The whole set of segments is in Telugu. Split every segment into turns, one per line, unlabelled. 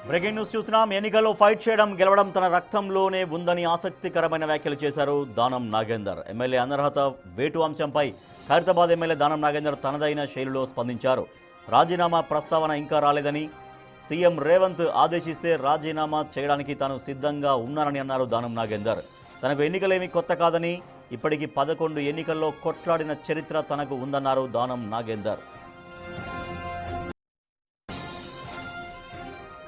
బ్రేకింగ్ న్యూస్ చూస్తున్నాం. ఎన్నికల్లో ఫైట్ చేయడం గెలవడం తన రక్తంలోనే ఉందని ఆసక్తికరమైన వ్యాఖ్యలు చేశారు దానం నాగేందర్. ఎమ్మెల్యే అనర్హత వేటు అంశంపై ఖైరతాబాద్ ఎమ్మెల్యే దానం నాగేందర్ తనదైన శైలిలో స్పందించారు. రాజీనామా ప్రస్తావన ఇంకా రాలేదని, సీఎం రేవంత్ ఆదేశిస్తే రాజీనామా చేయడానికి తాను సిద్ధంగా ఉన్నానని అన్నారు దానం నాగేందర్. తనకు ఎన్నికలేమీ కొత్త కాదని, ఇప్పటికి 11 ఎన్నికల్లో కొట్లాడిన చరిత్ర తనకు ఉందన్నారు దానం నాగేందర్.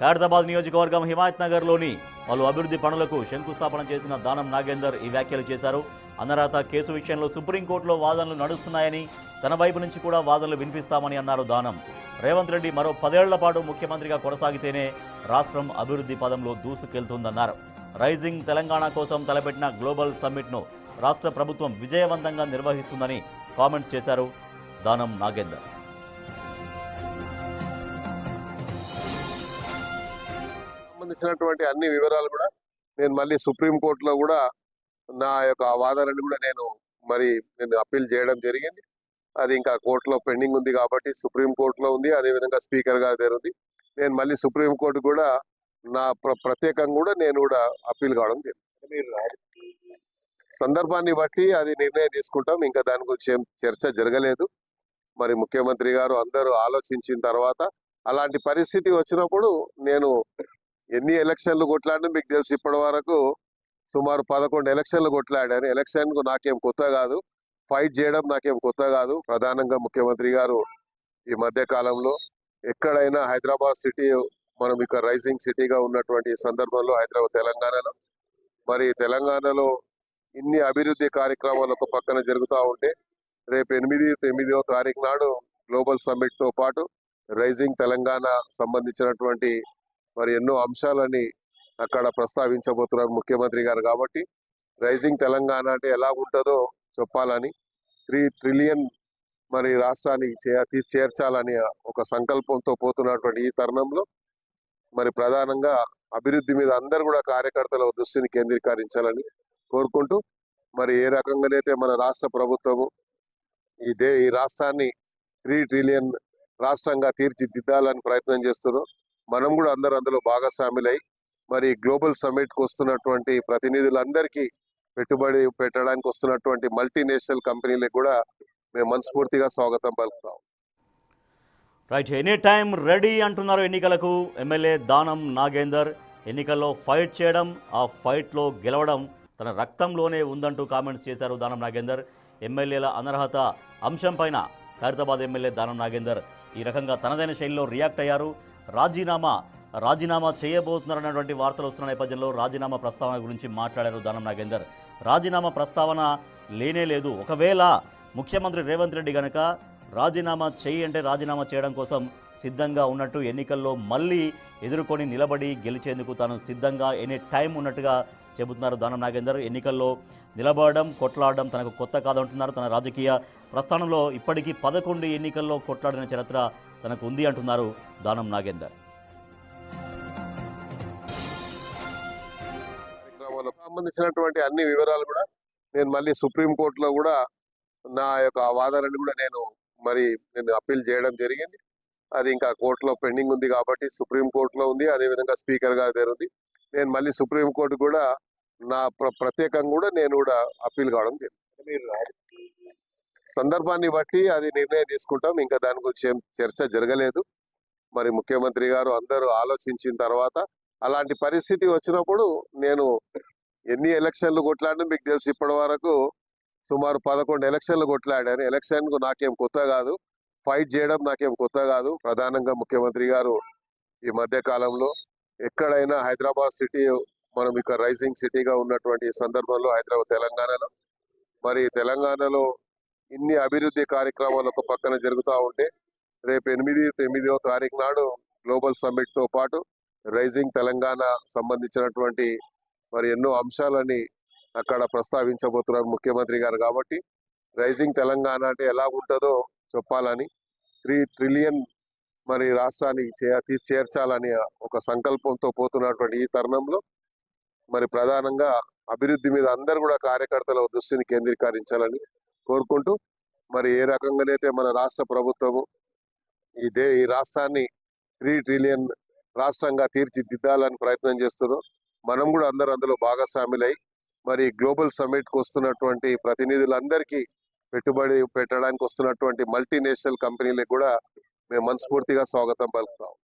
ఖైరతాబాద్ నియోజకవర్గం హిమాయత్ నగర్లోని పలు అభివృద్ధి పనులకు శంకుస్థాపన చేసిన దానం నాగేందర్ ఈ వ్యాఖ్యలు చేశారు. అనర్హత కేసు విషయంలో సుప్రీంకోర్టులో వాదనలు నడుస్తున్నాయని, తన వైపు నుంచి కూడా వాదనలు వినిపిస్తామని అన్నారు దానం. రేవంత్ రెడ్డి మరో 10 ఏళ్ల పాటు ముఖ్యమంత్రిగా కొనసాగితేనే రాష్ట్రం అభివృద్ధి పదంలో దూసుకెళ్తుందన్నారు. రైజింగ్ తెలంగాణ కోసం తలపెట్టిన గ్లోబల్ సమ్మిట్ను రాష్ట్ర ప్రభుత్వం విజయవంతంగా నిర్వహిస్తుందని కామెంట్స్ చేశారు దానం నాగేందర్.
సంబంధించినటువంటి అన్ని వివరాలు కూడా నేను మళ్ళీ సుప్రీంకోర్టులో కూడా నా యొక్క వాదనని కూడా నేను అప్పీల్ చేయడం జరిగింది. అది ఇంకా కోర్టులో పెండింగ్ ఉంది కాబట్టి సుప్రీంకోర్టులో ఉంది, అదేవిధంగా స్పీకర్ గారి దగ్గర ఉంది. నేను మళ్ళీ సుప్రీంకోర్టు కూడా నా ప్రత్యేకంగా కూడా నేను కూడా అప్పీల్ కావడం జరిగింది. సందర్భాన్ని బట్టి అది నిర్ణయం తీసుకుంటాం. ఇంకా దాని గురించి ఏం చర్చ జరగలేదు. మరి ముఖ్యమంత్రి గారు అందరూ ఆలోచించిన తర్వాత అలాంటి పరిస్థితి వచ్చినప్పుడు నేను ఎన్ని ఎలక్షన్లు కొట్లాడినా మీకు తెలుసు, ఇప్పటి వరకు సుమారు 11 ఎలక్షన్లు కొట్లాడాను. ఎలక్షన్ నాకేం కొత్త కాదు, ఫైట్ చేయడం నాకేం కొత్త కాదు. ప్రధానంగా ముఖ్యమంత్రి గారు ఈ మధ్య కాలంలో ఎక్కడైనా హైదరాబాద్ సిటీ మనం ఇక రైజింగ్ సిటీగా ఉన్నటువంటి సందర్భంలో తెలంగాణలో ఇన్ని అభివృద్ధి కార్యక్రమాలు ఒక పక్కన జరుగుతూ ఉంటే, రేపు 8-9వ తారీఖు నాడు గ్లోబల్ సమ్మిట్ తో పాటు రైజింగ్ తెలంగాణ సంబంధించినటువంటి ఎన్నో అంశాలని అక్కడ ప్రస్తావించబోతున్నారు ముఖ్యమంత్రి గారు. కాబట్టి రైజింగ్ తెలంగాణ అంటే ఎలా ఉంటుందో చెప్పాలని, 3 ట్రిలియన్ రాష్ట్రానికి చేర్చాలని ఒక సంకల్పంతో పోతున్నటువంటి ఈ తరుణంలో ప్రధానంగా అభివృద్ధి మీద అందరూ కూడా కార్యకర్తల దృష్టిని కేంద్రీకరించాలని కోరుకుంటూ, ఏ రకంగానైతే మన రాష్ట్ర ప్రభుత్వము ఈ రాష్ట్రాన్ని 3 ట్రిలియన్ రాష్ట్రంగా తీర్చిదిద్దాలని ప్రయత్నం చేస్తున్నారో, మనం కూడా అందరూ అందులో భాగస్వాములై గ్లోబల్ సమ్మిట్ కు వస్తున్నటువంటి ప్రతినిధులందరికీ, పెట్టుబడి పెట్టడానికి వస్తున్నటువంటి మల్టీనేషనల్ కంపెనీలకు కూడా మేము మనస్ఫూర్తిగా స్వాగతం పలుకుతాం.
రైట్, ఎనీ టైం రెడీ అంటున్నారు ఎన్నికలకు ఎమ్మెల్యే దానం నాగేందర్. ఎన్నికల్లో ఫైట్ చేయడం, ఆ ఫైట్లో గెలవడం తన రక్తంలోనే ఉందంటూ కామెంట్స్ చేశారు దానం నాగేందర్. ఎమ్మెల్యేల అనర్హత అంశంపైన ఖైరతాబాద్ ఎమ్మెల్యే దానం నాగేందర్ ఈ రకంగా తనదైన శైలిలో రియాక్ట్ అయ్యారు. రాజీనామా చేయబోతున్నారన్నటువంటి వార్తలు వస్తున్న నేపథ్యంలో రాజీనామా ప్రస్తావన గురించి మాట్లాడారు దానం నాగేందర్. రాజీనామా ప్రస్తావన లేనే లేదు. ఒకవేళ ముఖ్యమంత్రి రేవంత్ రెడ్డి గనక రాజీనామా అంటే రాజీనామా చేయడం కోసం సిద్ధంగా ఉన్నట్టు, ఎన్నికల్లో మళ్ళీ ఎదుర్కొని నిలబడి గెలిచేందుకు తాను సిద్ధంగా ఎనీ టైం ఉన్నట్టుగా చెబుతున్నారు దానం నాగేందర్. ఎన్నికల్లో నిలబడడం, కొట్లాడడం తనకు కొత్త కాదంటున్నారు. తన రాజకీయ ప్రస్థానంలో ఇప్పటికీ 11 ఎన్నికల్లో కొట్లాడిన చరిత్ర తనకు ఉంది అంటున్నారు దానం నాగేందర్.
సంబంధించినటువంటి అన్ని వివరాలు కూడా నేను మళ్ళీ సుప్రీంకోర్టులో కూడా నా యొక్క వాదనని కూడా నేను అప్పీల్ చేయడం జరిగింది. అది ఇంకా కోర్టులో పెండింగ్ ఉంది కాబట్టి సుప్రీంకోర్టులో ఉంది, అదేవిధంగా స్పీకర్ గారి దగ్గర ఉంది. నేను మళ్ళీ సుప్రీంకోర్టు కూడా నా ప్రత్యేకంగా కూడా నేను కూడా అప్పీల్ కావడం జరిగింది. సందర్భాన్ని బట్టి అది నిర్ణయం తీసుకుంటాం. ఇంకా దాని గురించి ఏం చర్చ జరగలేదు. ముఖ్యమంత్రి గారు అందరూ ఆలోచించిన తర్వాత అలాంటి పరిస్థితి వచ్చినప్పుడు నేను ఎన్ని ఎలక్షన్లు కొట్లాడినా మీకు తెలుసు, ఇప్పటి వరకు సుమారు 11 ఎలక్షన్లు కొట్లాడాను. ఎలక్షన్ నాకేం కొత్త కాదు, ఫైట్ చేయడం నాకేం కొత్త కాదు. ప్రధానంగా ముఖ్యమంత్రి గారు ఈ మధ్య కాలంలో ఎక్కడైనా హైదరాబాద్ సిటీ మనం ఇక రైజింగ్ సిటీగా ఉన్నటువంటి సందర్భంలో తెలంగాణలో ఇన్ని అభివృద్ధి కార్యక్రమాలు ఒక పక్కన జరుగుతూ ఉంటే, రేపు 8-9వ తారీఖు నాడు గ్లోబల్ సమ్మిట్ తో పాటు రైజింగ్ తెలంగాణ సంబంధించినటువంటి ఎన్నో అంశాలని అక్కడ ప్రస్తావించబోతున్నారు ముఖ్యమంత్రి గారు. కాబట్టి రైజింగ్ తెలంగాణ అంటే ఎలా ఉంటుందో చెప్పాలని, 3 ట్రిలియన్ రాష్ట్రానికి చేర్చాలని ఒక సంకల్పంతో పోతున్నటువంటి ఈ తరుణంలో ప్రధానంగా అభివృద్ధి మీద అందరూ కూడా కార్యకర్తల దృష్టిని కేంద్రీకరించాలని కోరుకుంటూ, ఏ రకంగానైతే మన రాష్ట్ర ప్రభుత్వము ఈ రాష్ట్రాన్ని 3 ట్రిలియన్ రాష్ట్రంగా తీర్చిదిద్దాలని ప్రయత్నం చేస్తున్నాం. మనం కూడా అందరూ అందులో భాగస్వాములై మరి గ్లోబల్ సమ్మిట్కి వస్తున్నటువంటి ప్రతినిధులందరికీ పెట్టుబడి పెట్టడానికి వస్తున్నటువంటి మల్టీనేషనల్ కంపెనీలకు కూడా మేము మనస్ఫూర్తిగా స్వాగతం పలుకుతాం.